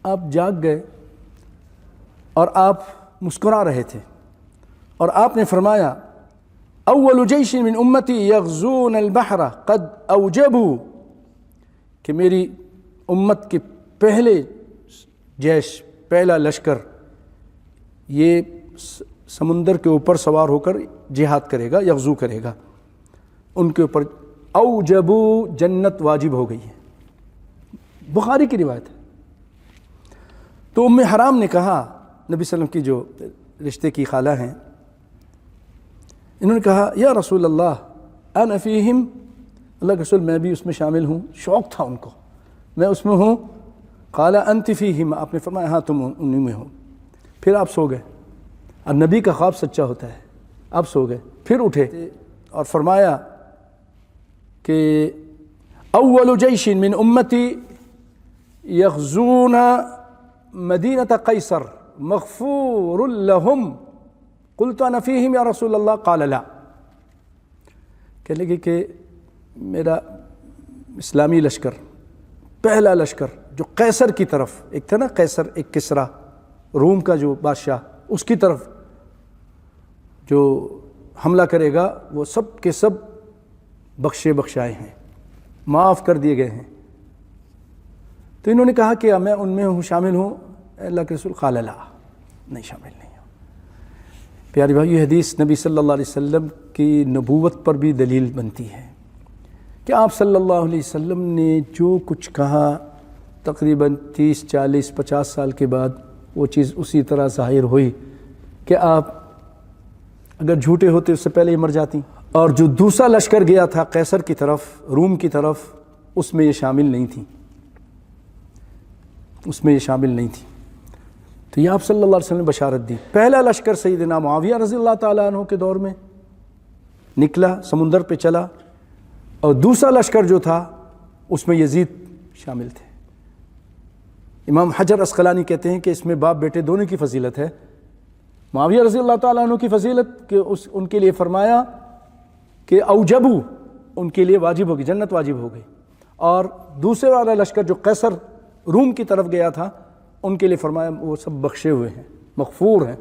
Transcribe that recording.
آپ جاگ گئے اور آپ مسکرا رہے تھے، اور آپ نے فرمایا اول جیش من امتی یغزون البحر قد اوجبوا، کہ میری امت کے پہلے جیش، پہلا لشکر یہ سمندر کے اوپر سوار ہو کر جہاد کرے گا، یغزو کرے گا، ان کے اوپر اوجبوا، جنت واجب ہو گئی ہے، بخاری کی روایت ہے۔ تو ام حرام نے کہا، نبی صلی اللہ علیہ وسلم کی جو رشتے کی خالہ ہیں، انہوں نے کہا یا رسول اللہ انا فیہم، اللہ کے رسول میں بھی اس میں شامل ہوں، شوق تھا ان کو، میں اس میں ہوں۔ قال انت فیہم، آپ نے فرمایا ہاں تم انہی میں ہو۔ پھر آپ سو گئے، اور نبی کا خواب سچا ہوتا ہے، آپ سو گئے، پھر اٹھے اور فرمایا کہ اول جیش من امتی یغزون مدینۃ قیصر مغفور لہم، قلت انا فیہم یا رسول اللہ، قال لا۔ کہنے لگے کہ میرا اسلامی لشکر، پہلا لشکر جو قیصر کی طرف، ایک تھا نا قیصر، ایک کسریٰ روم کا جو بادشاہ، اس کی طرف جو حملہ کرے گا، وہ سب کے سب بخشے بخشائے ہیں، معاف کر دیے گئے ہیں۔ تو انہوں نے کہا کہ میں ان میں ہوں، شامل ہوں، اللہ کے رسول قال لا، نہیں شامل نہیں ہوں۔ پیاری بھائی، یہ حدیث نبی صلی اللہ علیہ وسلم کی نبوت پر بھی دلیل بنتی ہے کہ آپ صلی اللہ علیہ وسلم نے جو کچھ کہا، تقریباً 30 40 50 سال کے بعد وہ چیز اسی طرح ظاہر ہوئی کہ آپ اگر جھوٹے ہوتے اس سے پہلے ہی مر جاتی۔ اور جو دوسرا لشکر گیا تھا قیصر کی طرف، روم کی طرف، اس میں یہ شامل نہیں تھی، اس میں یہ شامل نہیں تھی۔ تو یہ آپ صلی اللہ علیہ وسلم نے بشارت دی۔ پہلا لشکر سیدنا معاویہ رضی اللہ تعالیٰ عنہ کے دور میں نکلا، سمندر پہ چلا، اور دوسرا لشکر جو تھا اس میں یزید شامل تھے۔ امام حجر عسقلانی کہتے ہیں کہ اس میں باپ بیٹے دونوں کی فضیلت ہے۔ معاویہ رضی اللہ تعالیٰ عنہ کی فضیلت کہ ان کے لیے فرمایا کہ اوجبو، ان کے لیے واجب ہوگی، جنت واجب ہو گئی، اور دوسرے والا لشکر جو قیصر روم کی طرف گیا تھا، ان کے لیے فرمایا وہ سب بخشے ہوئے ہیں، مغفور ہیں۔